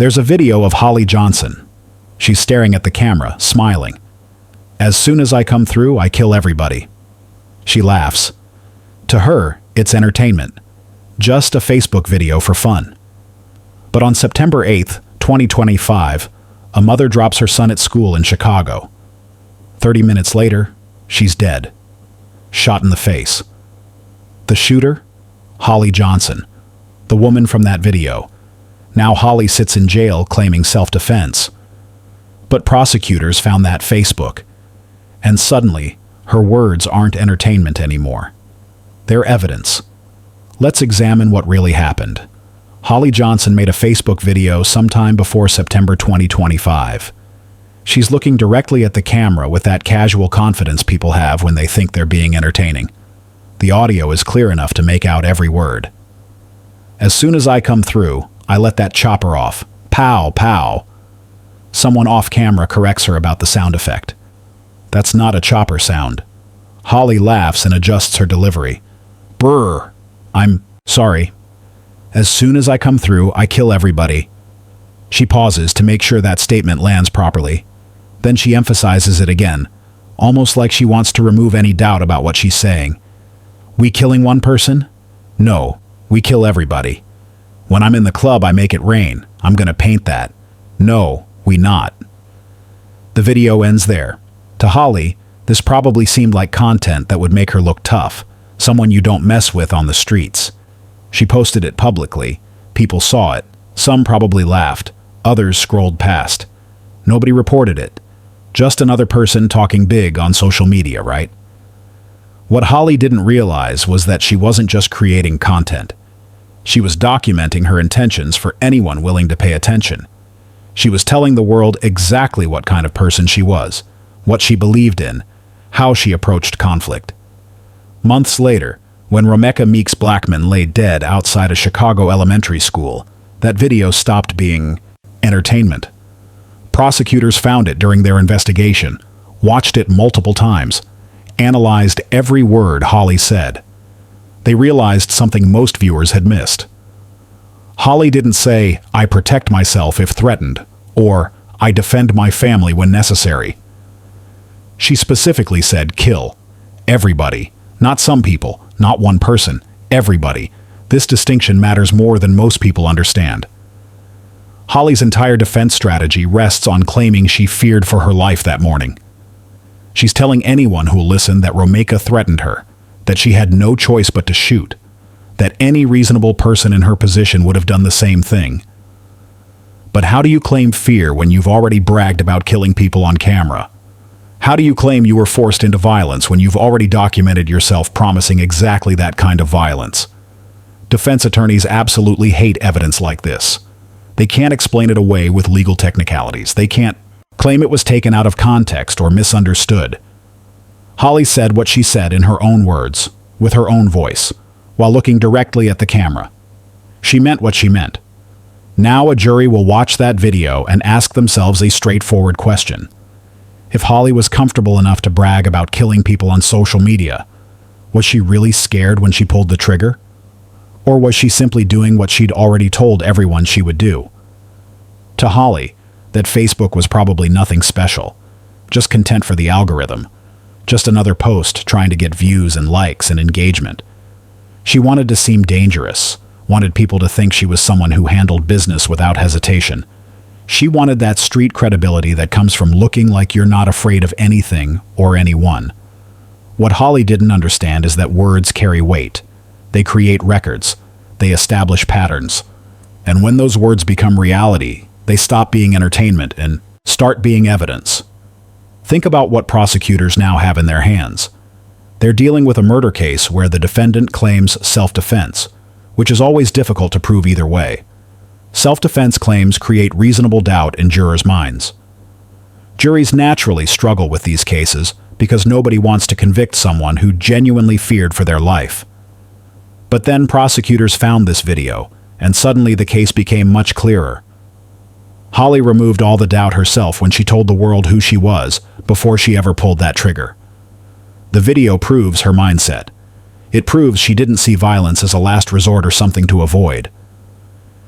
There's a video of Holly Johnson. She's staring at the camera, smiling. As soon as I come through, I kill everybody. She laughs. To her, it's entertainment. Just a Facebook video for fun. But on September 8th, 2025, a mother drops her son at school in Chicago. 30 minutes later, she's dead. Shot in the face. The shooter? Holly Johnson, the woman from that video. Now Holly sits in jail claiming self-defense. But prosecutors found that Facebook. And suddenly, her words aren't entertainment anymore. They're evidence. Let's examine what really happened. Holly Johnson made a Facebook video sometime before September 2025. She's looking directly at the camera with that casual confidence people have when they think they're being entertaining. The audio is clear enough to make out every word. As soon as I come through, I let that chopper off. Pow, pow. Someone off camera corrects her about the sound effect. That's not a chopper sound. Holly laughs and adjusts her delivery. Brr. I'm sorry. As soon as I come through, I kill everybody. She pauses to make sure that statement lands properly. Then she emphasizes it again, almost like she wants to remove any doubt about what she's saying. We killing one person? No, we kill everybody. When I'm in the club, I make it rain. I'm gonna paint that. No, we not. The video ends there. To Holly, this probably seemed like content that would make her look tough, someone you don't mess with on the streets. She posted it publicly. People saw it. Some probably laughed. Others scrolled past. Nobody reported it. Just another person talking big on social media, right? What Holly didn't realize was that she wasn't just creating content. She was documenting her intentions for anyone willing to pay attention. She was telling the world exactly what kind of person she was, what she believed in, how she approached conflict. Months later, when Romeka Meeks Blackman lay dead outside a Chicago elementary school, that video stopped being entertainment. Prosecutors found it during their investigation, watched it multiple times, analyzed every word Holly said. They realized something most viewers had missed. Holly didn't say, "I protect myself if threatened," or "I defend my family when necessary." She specifically said, "Kill. Everybody. Not some people, not one person. Everybody." This distinction matters more than most people understand. Holly's entire defense strategy rests on claiming she feared for her life that morning. She's telling anyone who'll listen that Romeka threatened her, that she had no choice but to shoot, that any reasonable person in her position would have done the same thing. But how do you claim fear when you've already bragged about killing people on camera? How do you claim you were forced into violence when you've already documented yourself promising exactly that kind of violence? Defense attorneys absolutely hate evidence like this. They can't explain it away with legal technicalities. They can't claim it was taken out of context or misunderstood. Holly said what she said in her own words, with her own voice, while looking directly at the camera. She meant what she meant. Now a jury will watch that video and ask themselves a straightforward question. If Holly was comfortable enough to brag about killing people on social media, was she really scared when she pulled the trigger? Or was she simply doing what she'd already told everyone she would do? To Holly, that Facebook was probably nothing special, just content for the algorithm, just another post trying to get views and likes and engagement. She wanted to seem dangerous, wanted people to think she was someone who handled business without hesitation. She wanted that street credibility that comes from looking like you're not afraid of anything or anyone. What Holly didn't understand is that words carry weight. They create records. They establish patterns. And when those words become reality, they stop being entertainment and start being evidence. Think about what prosecutors now have in their hands. They're dealing with a murder case where the defendant claims self-defense, which is always difficult to prove either way. Self-defense claims create reasonable doubt in jurors' minds. Juries naturally struggle with these cases because nobody wants to convict someone who genuinely feared for their life. But then prosecutors found this video, and suddenly the case became much clearer. Holly removed all the doubt herself when she told the world who she was before she ever pulled that trigger. The video proves her mindset. It proves she didn't see violence as a last resort or something to avoid.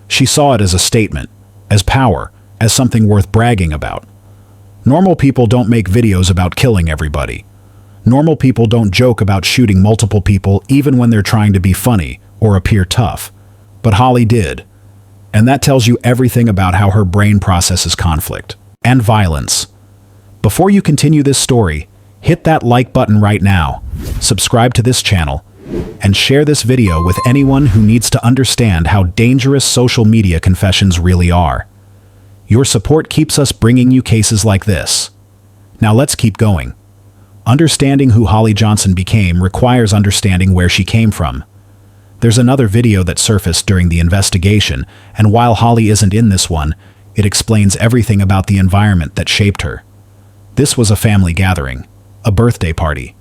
She saw it as a statement, as power, as something worth bragging about. Normal people don't make videos about killing everybody. Normal people don't joke about shooting multiple people even when they're trying to be funny or appear tough. But Holly did. And that tells you everything about how her brain processes conflict and violence. Before you continue this story, hit that like button right now, subscribe to this channel, and share this video with anyone who needs to understand how dangerous social media confessions really are. Your support keeps us bringing you cases like this. Now let's keep going. Understanding who Holly Johnson became requires understanding where she came from. There's another video that surfaced during the investigation, and while Holly isn't in this one, it explains everything about the environment that shaped her. This was a family gathering, a birthday party.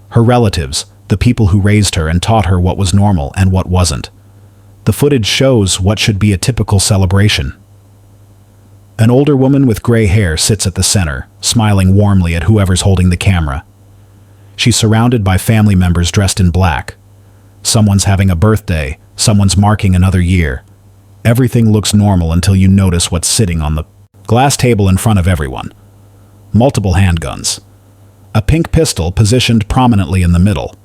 Her relatives, the people who raised her and taught her what was normal and what wasn't. The footage shows what should be a typical celebration. An older woman with gray hair sits at the center, smiling warmly at whoever's holding the camera. She's surrounded by family members dressed in black. Someone's having a birthday, someone's marking another year. Everything looks normal until you notice what's sitting on the glass table in front of everyone. Multiple handguns. A pink pistol positioned prominently in the middle.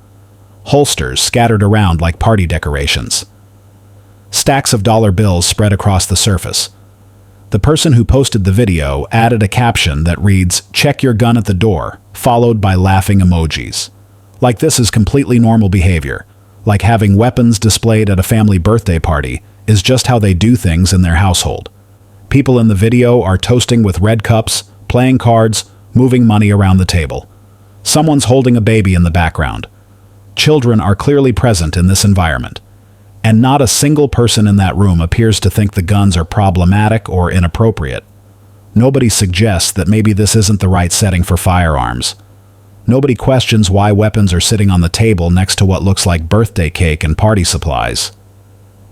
Holsters scattered around like party decorations. Stacks of dollar bills spread across the surface. The person who posted the video added a caption that reads, "Check your gun at the door," followed by laughing emojis. Like this is completely normal behavior. Like having weapons displayed at a family birthday party is just how they do things in their household. People in the video are toasting with red cups, playing cards, moving money around the table. Someone's holding a baby in the background. Children are clearly present in this environment. And not a single person in that room appears to think the guns are problematic or inappropriate. Nobody suggests that maybe this isn't the right setting for firearms. Nobody questions why weapons are sitting on the table next to what looks like birthday cake and party supplies.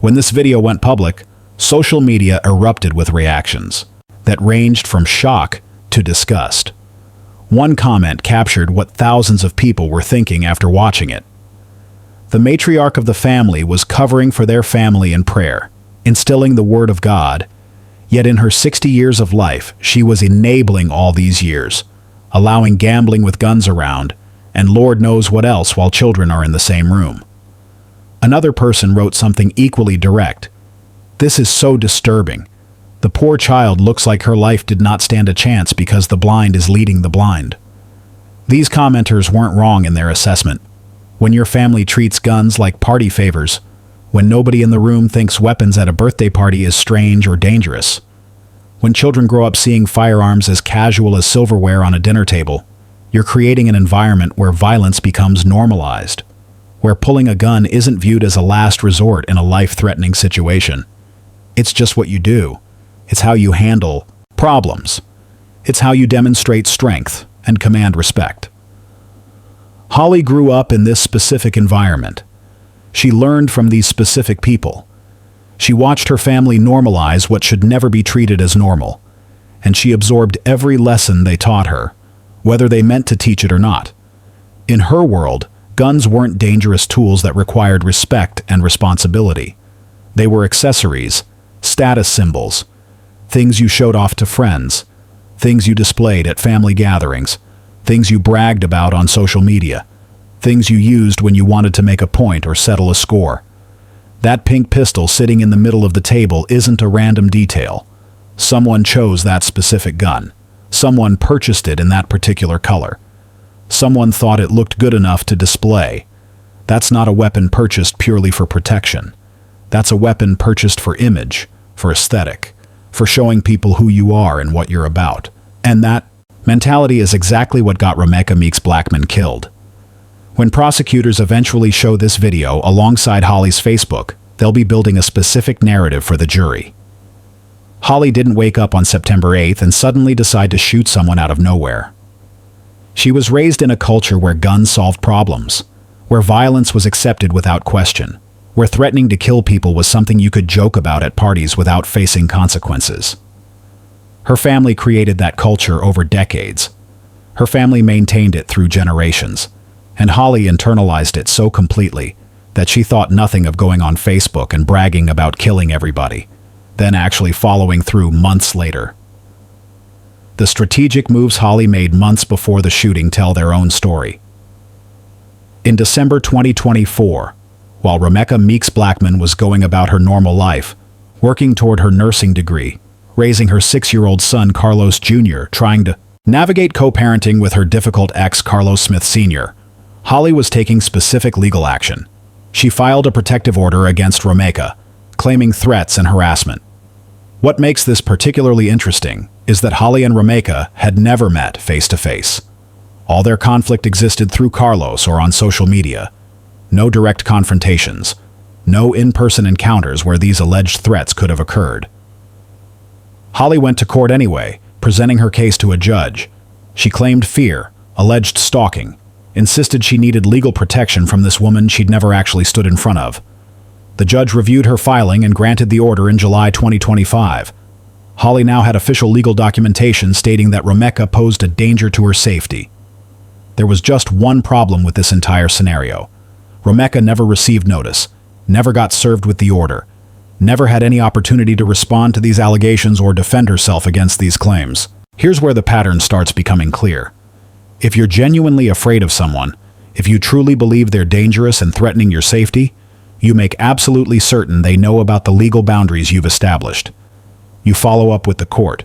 When this video went public, social media erupted with reactions that ranged from shock to disgust. One comment captured what thousands of people were thinking after watching it. The matriarch of the family was covering for their family in prayer, instilling the word of God, yet in her 60 years of life, she was enabling all these years, allowing gambling with guns around, and Lord knows what else while children are in the same room. Another person wrote something equally direct. "This is so disturbing. The poor child looks like her life did not stand a chance because the blind is leading the blind." These commenters weren't wrong in their assessment. When your family treats guns like party favors, when nobody in the room thinks weapons at a birthday party is strange or dangerous, when children grow up seeing firearms as casual as silverware on a dinner table, you're creating an environment where violence becomes normalized, where pulling a gun isn't viewed as a last resort in a life-threatening situation. It's just what you do. It's how you handle problems. It's how you demonstrate strength and command respect. Holly grew up in this specific environment. She learned from these specific people. She watched her family normalize what should never be treated as normal, and she absorbed every lesson they taught her, whether they meant to teach it or not. In her world, guns weren't dangerous tools that required respect and responsibility. They were accessories, status symbols, things you showed off to friends, things you displayed at family gatherings, things you bragged about on social media, things you used when you wanted to make a point or settle a score. That pink pistol sitting in the middle of the table isn't a random detail. Someone chose that specific gun. Someone purchased it in that particular color. Someone thought it looked good enough to display. That's not a weapon purchased purely for protection. That's a weapon purchased for image, for aesthetic, for showing people who you are and what you're about. And that mentality is exactly what got Rebecca Meeks Blackman killed. When prosecutors eventually show this video alongside Holly's Facebook, they'll be building a specific narrative for the jury. Holly didn't wake up on September 8th and suddenly decide to shoot someone out of nowhere. She was raised in a culture where guns solved problems, where violence was accepted without question, where threatening to kill people was something you could joke about at parties without facing consequences. Her family created that culture over decades. Her family maintained it through generations, and Holly internalized it so completely that she thought nothing of going on Facebook and bragging about killing everybody. then actually following through months later. The strategic moves Holly made months before the shooting tell their own story. In December 2024, while Rebecca Meeks Blackman was going about her normal life, working toward her nursing degree, raising her 6-year-old son Carlos Jr., trying to navigate co-parenting with her difficult ex Carlos Smith Sr., Holly was taking specific legal action. She filed a protective order against Rebecca, claiming threats and harassment. What makes this particularly interesting is that Holly and Rebecca had never met face-to-face. All their conflict existed through Carlos or on social media. No direct confrontations, no in-person encounters where these alleged threats could have occurred. Holly went to court anyway, presenting her case to a judge. She claimed fear, alleged stalking, insisted she needed legal protection from this woman she'd never actually stood in front of. The judge reviewed her filing and granted the order in July 2025. Holly now had official legal documentation stating that Rebecca posed a danger to her safety. There was just one problem with this entire scenario. Rebecca never received notice, never got served with the order, never had any opportunity to respond to these allegations or defend herself against these claims. Here's where the pattern starts becoming clear. If you're genuinely afraid of someone, if you truly believe they're dangerous and threatening your safety, you make absolutely certain they know about the legal boundaries you've established. You follow up with the court.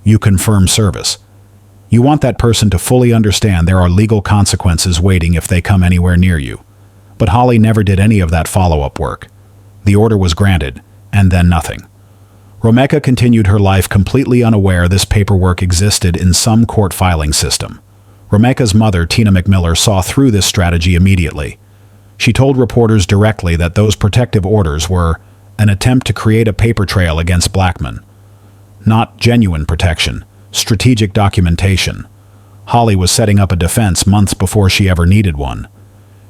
You confirm service. You want that person to fully understand there are legal consequences waiting if they come anywhere near you. But Holly never did any of that follow-up work. The order was granted, and then nothing. Rebecca continued her life completely unaware this paperwork existed in some court filing system. Rebecca's mother, Tina McMiller, saw through this strategy immediately. She told reporters directly that those protective orders were an attempt to create a paper trail against Blackman. Not genuine protection, strategic documentation. Holly was setting up a defense months before she ever needed one.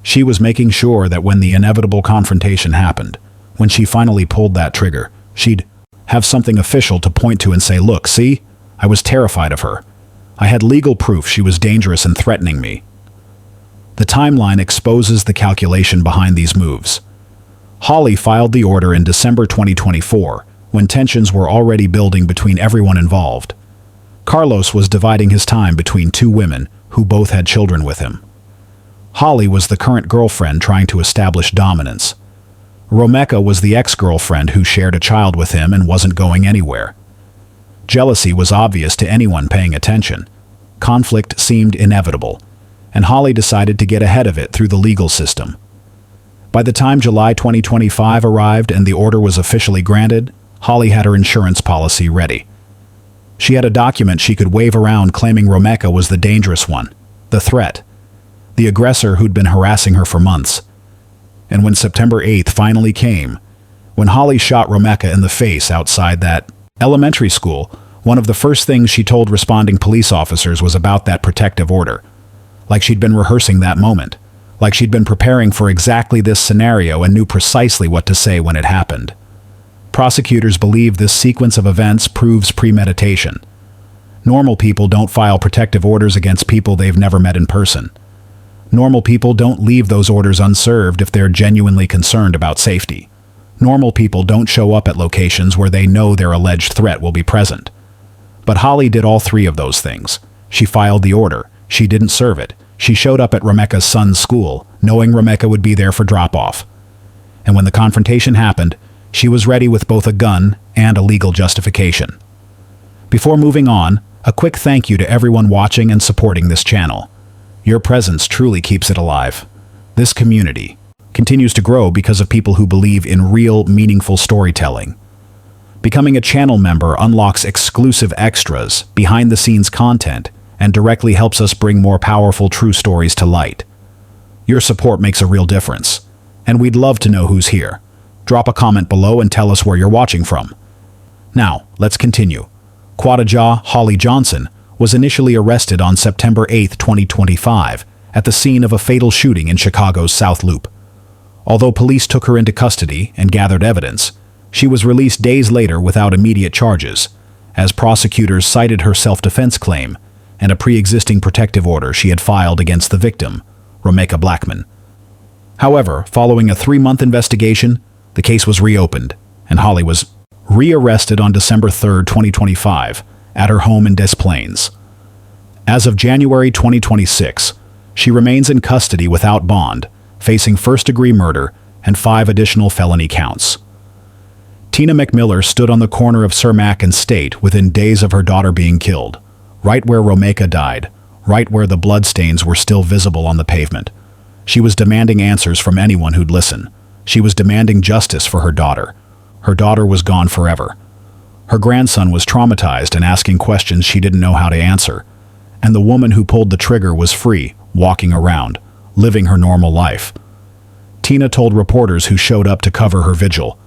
She was making sure that when the inevitable confrontation happened, when she finally pulled that trigger, she'd have something official to point to and say, "Look, see? I was terrified of her. I had legal proof she was dangerous and threatening me." The timeline exposes the calculation behind these moves. Holly filed the order in December 2024, when tensions were already building between everyone involved. Carlos was dividing his time between two women who both had children with him. Holly was the current girlfriend trying to establish dominance. Rebecca was the ex-girlfriend who shared a child with him and wasn't going anywhere. Jealousy was obvious to anyone paying attention. Conflict seemed inevitable, and Holly decided to get ahead of it through the legal system. By the time July 2025 arrived and the order was officially granted, Holly had her insurance policy ready. She had a document she could wave around claiming Rebecca was the dangerous one, the threat, the aggressor who'd been harassing her for months. And when September 8th finally came, when Holly shot Rebecca in the face outside that elementary school, one of the first things she told responding police officers was about that protective order. Like she'd been rehearsing that moment. Like she'd been preparing for exactly this scenario and knew precisely what to say when it happened. Prosecutors believe this sequence of events proves premeditation. Normal people don't file protective orders against people they've never met in person. Normal people don't leave those orders unserved if they're genuinely concerned about safety. Normal people don't show up at locations where they know their alleged threat will be present. But Holly did all three of those things. She filed the order. She didn't serve it. She showed up at Rebecca's son's school, knowing Rebecca would be there for drop-off. And when the confrontation happened, she was ready with both a gun and a legal justification. Before moving on, a quick thank you to everyone watching and supporting this channel. Your presence truly keeps it alive. This community continues to grow because of people who believe in real, meaningful storytelling. Becoming a channel member unlocks exclusive extras, behind-the-scenes content, and directly helps us bring more powerful true stories to light. Your support makes a real difference, and we'd love to know who's here. Drop a comment below and tell us where you're watching from. Now, let's continue. Quadajaw Holly Johnson was initially arrested on September 8, 2025, at the scene of a fatal shooting in Chicago's South Loop. Although police took her into custody and gathered evidence, she was released days later without immediate charges, as prosecutors cited her self-defense claim and a pre-existing protective order she had filed against the victim, Rebecca Blackman. However, following a 3-month investigation, the case was reopened, and Holly was rearrested on December 3, 2025, at her home in Des Plaines. As of January 2026, she remains in custody without bond, facing first-degree murder and 5 additional felony counts. Tina McMiller stood on the corner of Cermak and State within days of her daughter being killed, right where Romeka died, right where the bloodstains were still visible on the pavement. She was demanding answers from anyone who'd listen. She was demanding justice for her daughter. Her daughter was gone forever. Her grandson was traumatized and asking questions she didn't know how to answer. And the woman who pulled the trigger was free, walking around, living her normal life. Tina told reporters who showed up to cover her vigil,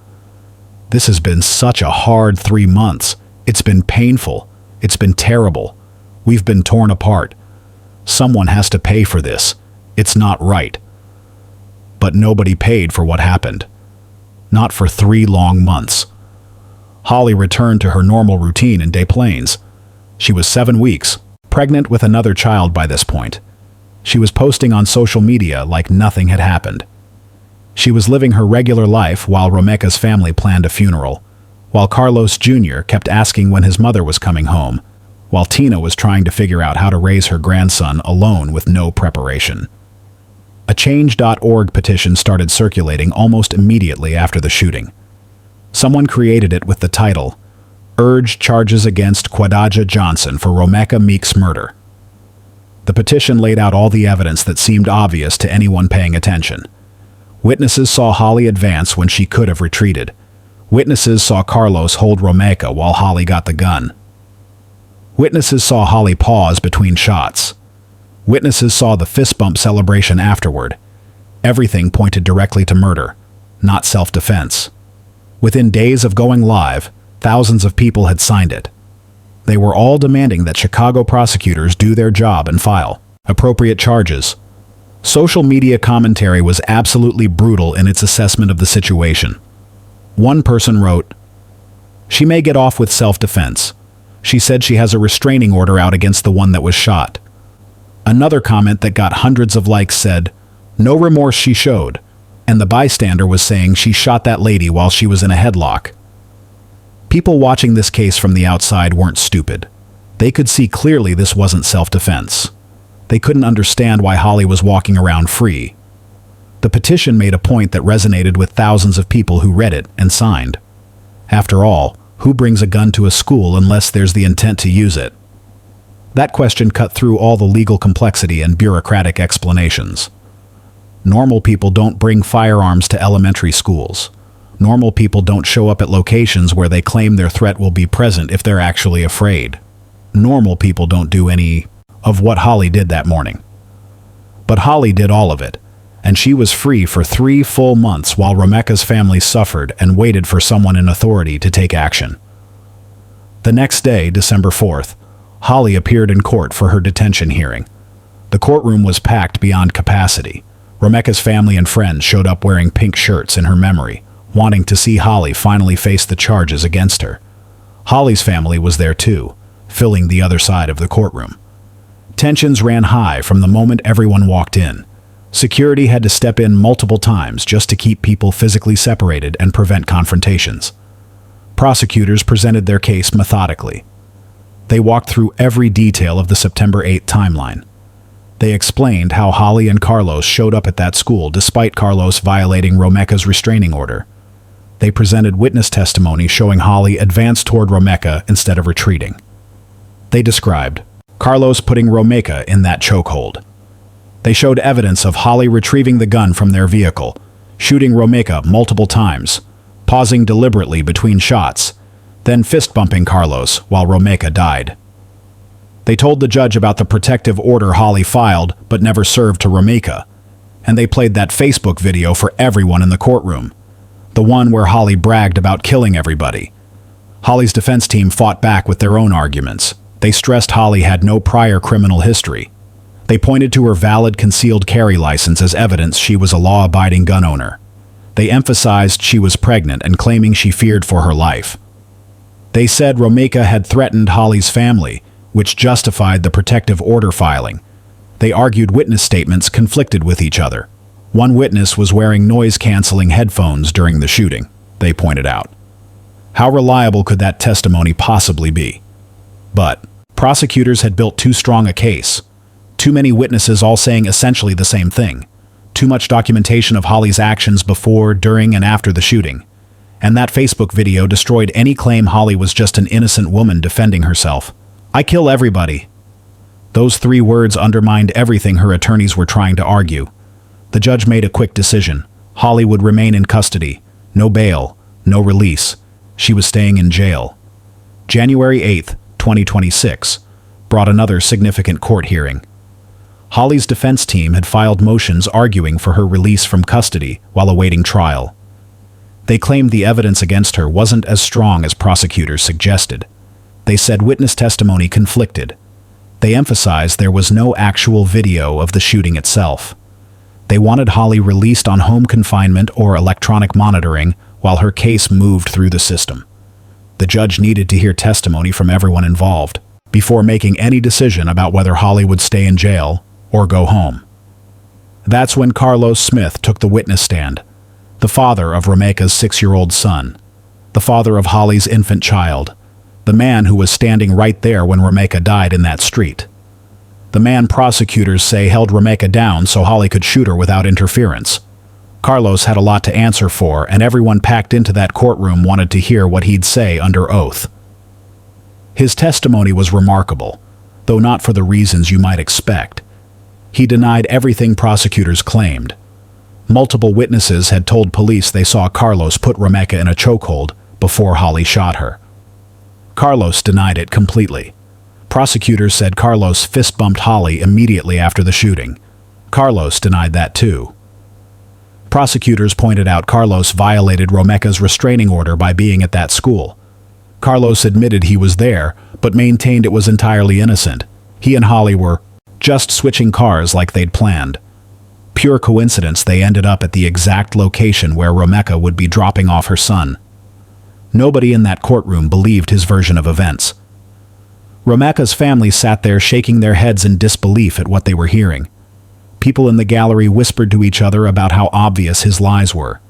"This has been such a hard 3 months. It's been painful. It's been terrible. We've been torn apart. Someone has to pay for this. It's not right." But nobody paid for what happened. Not for 3 long months. Holly returned to her normal routine in Des Plaines. She was 7 weeks, pregnant with another child by this point. She was posting on social media like nothing had happened. She was living her regular life while Romeka's family planned a funeral, while Carlos Jr. kept asking when his mother was coming home, while Tina was trying to figure out how to raise her grandson alone with no preparation. A Change.org petition started circulating almost immediately after the shooting. Someone created it with the title, "Urge Charges Against Kwadaja Johnson for Romeka Meek's Murder." The petition laid out all the evidence that seemed obvious to anyone paying attention. Witnesses saw Holly advance when she could have retreated. Witnesses saw Carlos hold Romeka while Holly got the gun. Witnesses saw Holly pause between shots. Witnesses saw the fist bump celebration afterward. Everything pointed directly to murder, not self-defense. Within days of going live, thousands of people had signed it. They were all demanding that Chicago prosecutors do their job and file appropriate charges. Social media commentary was absolutely brutal in its assessment of the situation. One person wrote, "She may get off with self-defense. She said she has a restraining order out against the one that was shot." Another comment that got hundreds of likes said, "No remorse she showed," and the bystander was saying she shot that lady while she was in a headlock. People watching this case from the outside weren't stupid. They could see clearly this wasn't self-defense. They couldn't understand why Holly was walking around free. The petition made a point that resonated with thousands of people who read it and signed. After all, who brings a gun to a school unless there's the intent to use it? That question cut through all the legal complexity and bureaucratic explanations. Normal people don't bring firearms to elementary schools. Normal people don't show up at locations where they claim their threat will be present if they're actually afraid. Normal people don't do any of what Holly did that morning. But Holly did all of it, and she was free for 3 full months while Romeka's family suffered and waited for someone in authority to take action. The next day, December 4th, Holly appeared in court for her detention hearing. The courtroom was packed beyond capacity. Romeka's family and friends showed up wearing pink shirts in her memory, wanting to see Holly finally face the charges against her. Holly's family was there too, filling the other side of the courtroom. Tensions ran high from the moment everyone walked in. Security had to step in multiple times just to keep people physically separated and prevent confrontations. Prosecutors presented their case methodically. They walked through every detail of the September 8th timeline. They explained how Holly and Carlos showed up at that school despite Carlos violating Romeka's restraining order. They presented witness testimony showing Holly advanced toward Romeka instead of retreating. They described Carlos putting Romeka in that chokehold. They showed evidence of Holly retrieving the gun from their vehicle, shooting Romeka multiple times, pausing deliberately between shots, then fist-bumping Carlos while Romeka died. They told the judge about the protective order Holly filed but never served to Romeka, and they played that Facebook video for everyone in the courtroom, the one where Holly bragged about killing everybody. Holly's defense team fought back with their own arguments. They stressed Holly had no prior criminal history. They pointed to her valid concealed carry license as evidence she was a law-abiding gun owner. They emphasized she was pregnant and claiming she feared for her life. They said Romeka had threatened Holly's family, which justified the protective order filing. They argued witness statements conflicted with each other. One witness was wearing noise-canceling headphones during the shooting, they pointed out. How reliable could that testimony possibly be? But prosecutors had built too strong a case. Too many witnesses all saying essentially the same thing. Too much documentation of Holly's actions before, during, and after the shooting. And that Facebook video destroyed any claim Holly was just an innocent woman defending herself. "I kill everybody." Those 3 words undermined everything her attorneys were trying to argue. The judge made a quick decision. Holly would remain in custody. No bail, no release. She was staying in jail. January 8, 2026, brought another significant court hearing. Holly's defense team had filed motions arguing for her release from custody while awaiting trial. They claimed the evidence against her wasn't as strong as prosecutors suggested. They said witness testimony conflicted. They emphasized there was no actual video of the shooting itself. They wanted Holly released on home confinement or electronic monitoring while her case moved through the system. The judge needed to hear testimony from everyone involved before making any decision about whether Holly would stay in jail or go home. That's when Carlos Smith took the witness stand, the father of Romeka's 6-year-old son, the father of Holly's infant child, the man who was standing right there when Romeka died in that street. The man prosecutors say held Romeka down so Holly could shoot her without interference. Carlos had a lot to answer for, and everyone packed into that courtroom wanted to hear what he'd say under oath. His testimony was remarkable, though not for the reasons you might expect. He denied everything prosecutors claimed. Multiple witnesses had told police they saw Carlos put Romeka in a chokehold before Holly shot her. Carlos denied it completely. Prosecutors said Carlos fist-bumped Holly immediately after the shooting. Carlos denied that too. Prosecutors pointed out Carlos violated Romeka's restraining order by being at that school. Carlos admitted he was there, but maintained it was entirely innocent. He and Holly were just switching cars like they'd planned. Pure coincidence they ended up at the exact location where Romeka would be dropping off her son. Nobody in that courtroom believed his version of events. Romeka's family sat there shaking their heads in disbelief at what they were hearing. People in the gallery whispered to each other about how obvious his lies were,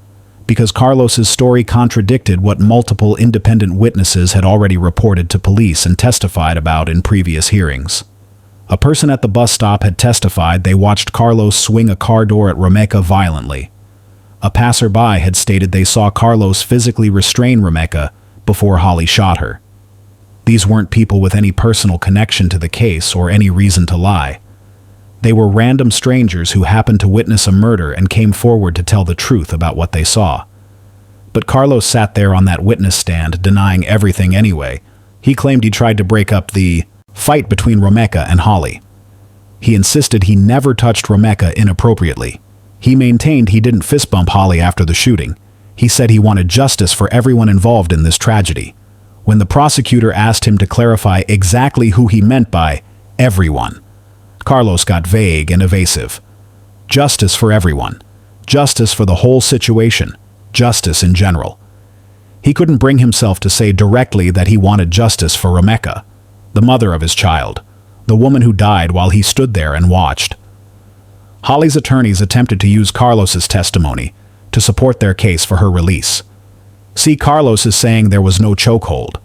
because Carlos's story contradicted what multiple independent witnesses had already reported to police and testified about in previous hearings. A person at the bus stop had testified they watched Carlos swing a car door at Romeka violently. A passerby had stated they saw Carlos physically restrain Romeka before Holly shot her. These weren't people with any personal connection to the case or any reason to lie. They were random strangers who happened to witness a murder and came forward to tell the truth about what they saw. But Carlos sat there on that witness stand denying everything anyway. He claimed he tried to break up the fight between Romeka and Holly. He insisted he never touched Romeka inappropriately. He maintained he didn't fist bump Holly after the shooting. He said he wanted justice for everyone involved in this tragedy. When the prosecutor asked him to clarify exactly who he meant by everyone, Carlos got vague and evasive. Justice for everyone. Justice for the whole situation. Justice in general. He couldn't bring himself to say directly that he wanted justice for Romeka, the mother of his child, the woman who died while he stood there and watched. Holly's attorneys attempted to use Carlos's testimony to support their case for her release. See, Carlos is saying there was no chokehold.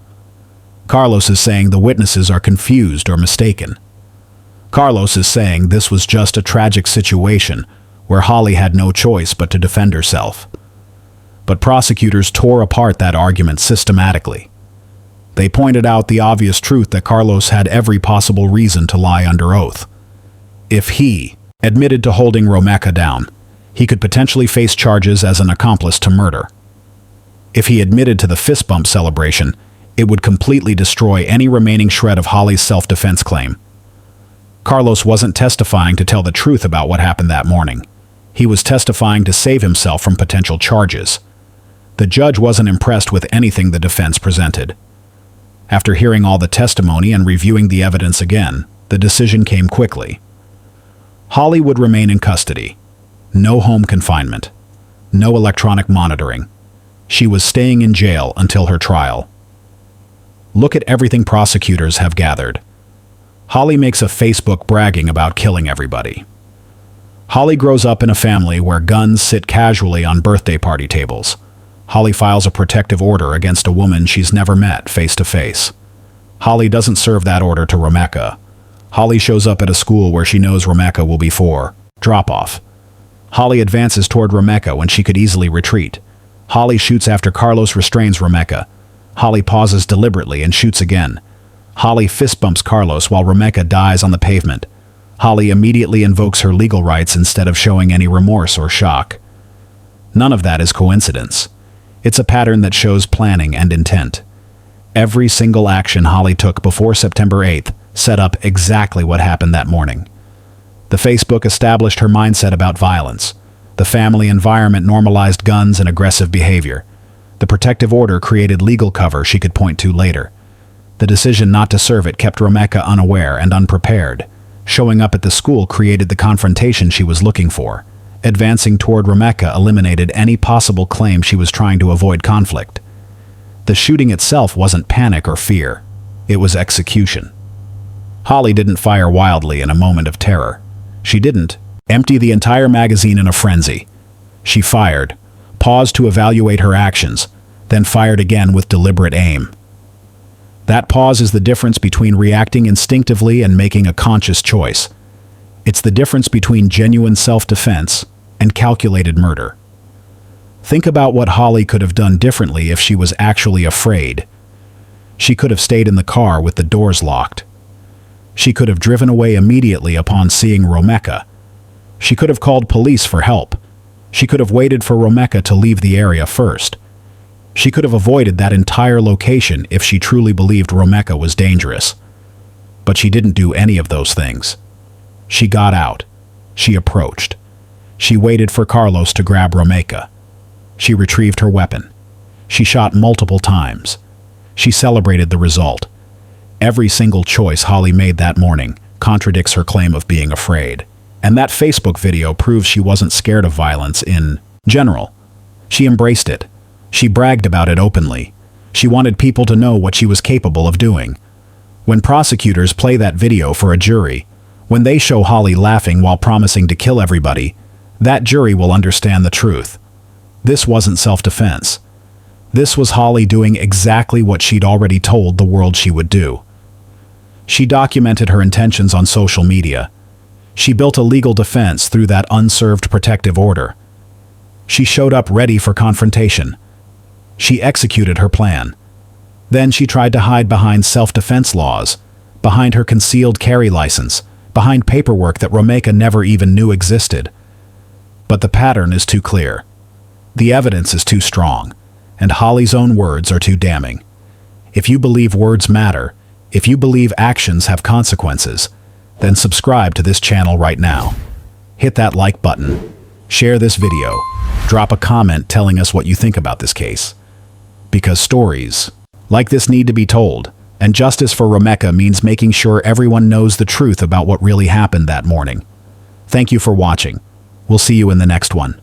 Carlos is saying the witnesses are confused or mistaken. Carlos is saying this was just a tragic situation where Holly had no choice but to defend herself. But prosecutors tore apart that argument systematically. They pointed out the obvious truth that Carlos had every possible reason to lie under oath. If he admitted to holding Romeka down, he could potentially face charges as an accomplice to murder. If he admitted to the fist bump celebration, it would completely destroy any remaining shred of Holly's self-defense claim. Carlos wasn't testifying to tell the truth about what happened that morning. He was testifying to save himself from potential charges. The judge wasn't impressed with anything the defense presented. After hearing all the testimony and reviewing the evidence again, the decision came quickly. Holly would remain in custody. No home confinement. No electronic monitoring. She was staying in jail until her trial. Look at everything prosecutors have gathered. Holly makes a Facebook bragging about killing everybody. Holly grows up in a family where guns sit casually on birthday party tables. Holly files a protective order against a woman she's never met face to face. Holly doesn't serve that order to Romeka. Holly shows up at a school where she knows Romeka will be for drop-off. Holly advances toward Romeka when she could easily retreat. Holly shoots after Carlos restrains Romeka. Holly pauses deliberately and shoots again. Holly fist bumps Carlos while Romeka dies on the pavement. Holly immediately invokes her legal rights instead of showing any remorse or shock. None of that is coincidence. It's a pattern that shows planning and intent. Every single action Holly took before September 8th set up exactly what happened that morning. The Facebook established her mindset about violence. The family environment normalized guns and aggressive behavior. The protective order created legal cover she could point to later. The decision not to serve it kept Romeka unaware and unprepared. Showing up at the school created the confrontation she was looking for. Advancing toward Romeka eliminated any possible claim she was trying to avoid conflict. The shooting itself wasn't panic or fear. It was execution. Holly didn't fire wildly in a moment of terror. She didn't empty the entire magazine in a frenzy. She fired, paused to evaluate her actions, then fired again with deliberate aim. That pause is the difference between reacting instinctively and making a conscious choice. It's the difference between genuine self-defense and calculated murder. Think about what Holly could have done differently if she was actually afraid. She could have stayed in the car with the doors locked. She could have driven away immediately upon seeing Romeka. She could have called police for help. She could have waited for Romeka to leave the area first. She could have avoided that entire location if she truly believed Romeka was dangerous. But she didn't do any of those things. She got out. She approached. She waited for Carlos to grab Romeka. She retrieved her weapon. She shot multiple times. She celebrated the result. Every single choice Holly made that morning contradicts her claim of being afraid. And that Facebook video proves she wasn't scared of violence in general. She embraced it. She bragged about it openly. She wanted people to know what she was capable of doing. When prosecutors play that video for a jury, when they show Holly laughing while promising to kill everybody, that jury will understand the truth. This wasn't self-defense. This was Holly doing exactly what she'd already told the world she would do. She documented her intentions on social media. She built a legal defense through that unserved protective order. She showed up ready for confrontation. She executed her plan. Then she tried to hide behind self-defense laws, behind her concealed carry license, behind paperwork that Romeka never even knew existed. But the pattern is too clear. The evidence is too strong, and Holly's own words are too damning. If you believe words matter, if you believe actions have consequences, then subscribe to this channel right now. Hit that like button, share this video, drop a comment telling us what you think about this case. Because stories like this need to be told, and justice for Romeka means making sure everyone knows the truth about what really happened that morning. Thank you for watching. We'll see you in the next one.